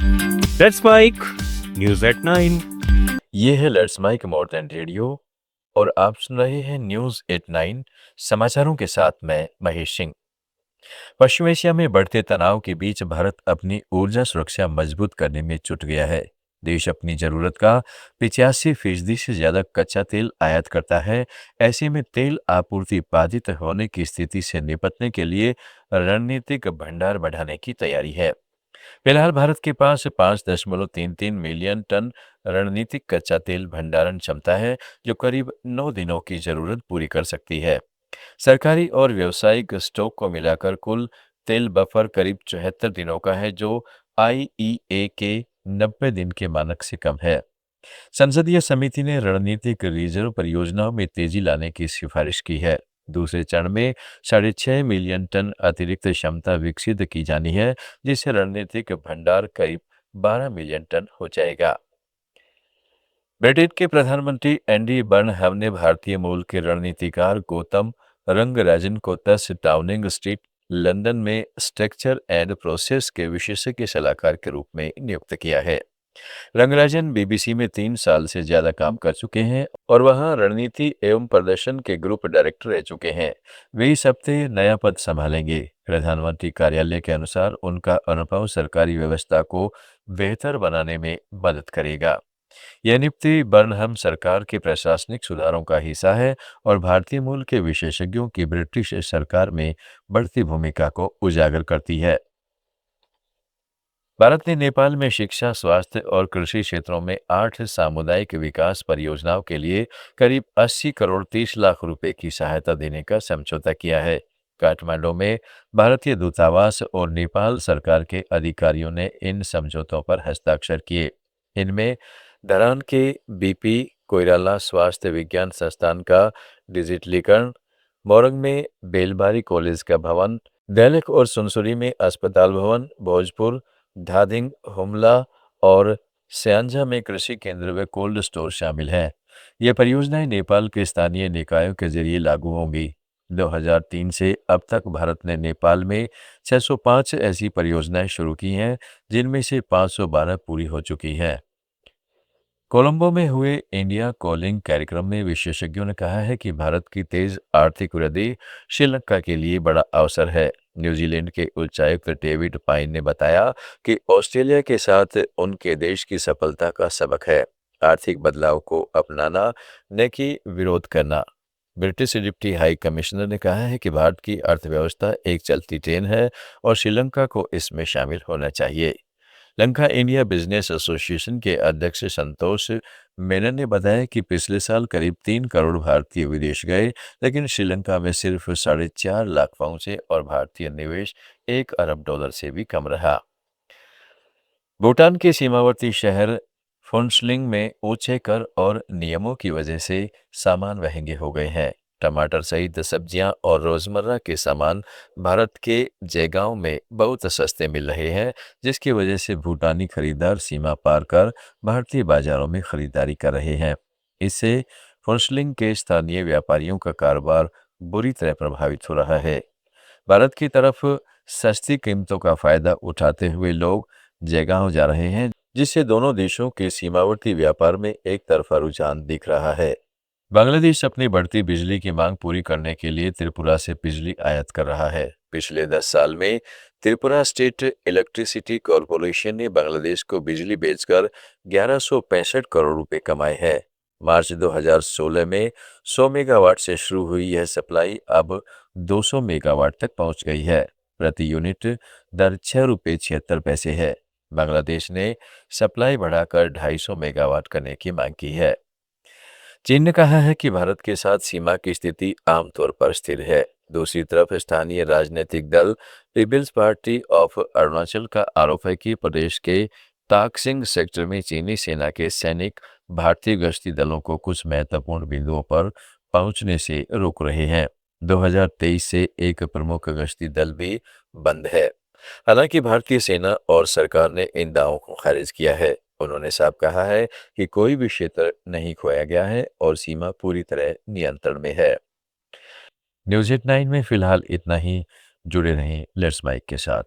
Let's mic news at 9। ये है let's make more than radio और आप सुन रहे हैं न्यूज एट 9 समाचारों के साथ मैं महेश सिंह। पश्चिम एशिया में बढ़ते तनाव के बीच भारत अपनी ऊर्जा सुरक्षा मजबूत करने में जुट गया है। देश अपनी जरूरत का 85% से ज्यादा कच्चा तेल आयात करता है। ऐसे में तेल आपूर्ति बाधित होने की स्थिति से निपटने के लिए रणनीतिक भंडार बढ़ाने की तैयारी है। फिलहाल भारत के पास 5.33 मिलियन टन रणनीतिक कच्चा तेल भंडारण क्षमता है, जो करीब 9 दिनों की जरूरत पूरी कर सकती है। सरकारी और व्यावसायिक स्टॉक को मिलाकर कुल तेल बफर करीब 74 दिनों का है, जो आईईए के 90 दिन के मानक से कम है। संसदीय समिति ने रणनीतिक रिजर्व परियोजनाओं में तेजी लाने की सिफारिश की है। दूसरे चरण में 6.5 मिलियन टन अतिरिक्त क्षमता विकसित की जानी है, जिससे रणनीतिक भंडार करीब 12 मिलियन टन हो जाएगा। ब्रिटेन के प्रधानमंत्री एंडी बर्नहम ने भारतीय मूल के रणनीतिकार गौतम रंगराजन को 10 डाउनिंग स्ट्रीट लंदन में स्ट्रक्चर एंड प्रोसेस के विशेषज्ञ सलाहकार के रूप में नियुक्त किया है। रंगराजन बीबीसी में 3 साल से ज्यादा काम कर चुके हैं और वहां रणनीति एवं प्रदर्शन के ग्रुप डायरेक्टर रह चुके हैं। वे इस हफ्ते नया पद संभालेंगे। प्रधानमंत्री कार्यालय के अनुसार उनका अनुभव सरकारी व्यवस्था को बेहतर बनाने में मदद करेगा। यह नियुक्ति बर्नहम सरकार के प्रशासनिक सुधारों का हिस्सा है और भारतीय मूल के विशेषज्ञों की ब्रिटिश सरकार में बढ़ती भूमिका को उजागर करती है। भारत ने नेपाल में शिक्षा, स्वास्थ्य और कृषि क्षेत्रों में 8 सामुदायिक विकास परियोजनाओं के लिए करीब 80 करोड़ 30 लाख रुपए की सहायता देने का समझौता किया है। काठमांडू में भारतीय दूतावास और नेपाल सरकार के अधिकारियों ने इन समझौतों पर हस्ताक्षर किए। इनमें धरान के बीपी कोइराला स्वास्थ्य विज्ञान संस्थान का डिजिटलीकरण, मोरंग में बेलबारी कॉलेज का भवन, दैलेख और सुनसुरी में अस्पताल भवन, भोजपुर, धादिंग, हुमला और स्याङ्जा में कृषि केंद्र व कोल्ड स्टोर शामिल हैं। ये परियोजनाएं नेपाल के स्थानीय निकायों के जरिए लागू होंगी। 2003 से अब तक भारत ने नेपाल में 605 ऐसी परियोजनाएं शुरू की हैं, जिनमें से 512 पूरी हो चुकी हैं। कोलंबो में हुए इंडिया कॉलिंग कार्यक्रम में विशेषज्ञों ने कहा है कि भारत की तेज आर्थिक वृद्धि श्रीलंका के लिए बड़ा अवसर है। न्यूजीलैंड के उच्चायुक्त डेविड पाइन ने बताया कि ऑस्ट्रेलिया के साथ उनके देश की सफलता का सबक है आर्थिक बदलाव को अपनाना, न कि विरोध करना। ब्रिटिश डिप्टी हाई कमिश्नर ने कहा है कि भारत की अर्थव्यवस्था एक चलती ट्रेन है और श्रीलंका को इसमें शामिल होना चाहिए। लंका इंडिया बिजनेस एसोसिएशन के अध्यक्ष संतोष मेनन ने बताया कि पिछले साल करीब 3 करोड़ भारतीय विदेश गए, लेकिन श्रीलंका में सिर्फ 4.5 लाख पहुंचे और भारतीय निवेश $1 अरब से भी कम रहा। भूटान के सीमावर्ती शहर फुनसलिंग में ऊंचे कर और नियमों की वजह से सामान महंगे हो गए हैं। टमाटर सहित सब्जियां और रोजमर्रा के सामान भारत के जयगांव में बहुत सस्ते मिल रहे हैं, जिसकी वजह से भूटानी खरीदार सीमा पार कर भारतीय बाजारों में खरीदारी कर रहे हैं। इससे फुनसलिंग के स्थानीय व्यापारियों का कारोबार बुरी तरह प्रभावित हो रहा है। भारत की तरफ सस्ती कीमतों का फायदा उठाते हुए लोग जयगांव जा रहे हैं, जिससे दोनों देशों के सीमावर्ती व्यापार में एक तरफा रुझान दिख रहा है। बांग्लादेश अपनी बढ़ती बिजली की मांग पूरी करने के लिए त्रिपुरा से बिजली आयात कर रहा है। पिछले 10 साल में त्रिपुरा स्टेट इलेक्ट्रिसिटी कॉरपोरेशन ने बांग्लादेश को बिजली बेचकर 1165 करोड़ रुपए कमाए हैं। मार्च 2016 में 100 मेगावाट से शुरू हुई यह सप्लाई अब 200 मेगावाट तक पहुंच गई है। प्रति यूनिट दर ₹6.76 है। बांग्लादेश ने सप्लाई बढ़ाकर 250 मेगावाट करने की मांग की है। चीन ने कहा है कि भारत के साथ सीमा की स्थिति आमतौर पर स्थिर है। दूसरी तरफ स्थानीय राजनीतिक दल पीपल्स पार्टी ऑफ अरुणाचल का आरोप है कि प्रदेश के ताकसिंग सेक्टर में चीनी सेना के सैनिक भारतीय गश्ती दलों को कुछ महत्वपूर्ण बिंदुओं पर पहुंचने से रोक रहे हैं। 2023 से एक प्रमुख गश्ती दल भी बंद है। हालांकि भारतीय सेना और सरकार ने इन दावों को खारिज किया है। उन्होंने साफ कहा है कि कोई भी क्षेत्र नहीं खोया गया है और सीमा पूरी तरह नियंत्रण में है। न्यूज एट 9 में फिलहाल इतना ही। जुड़े रहें लेट्स माइक के साथ।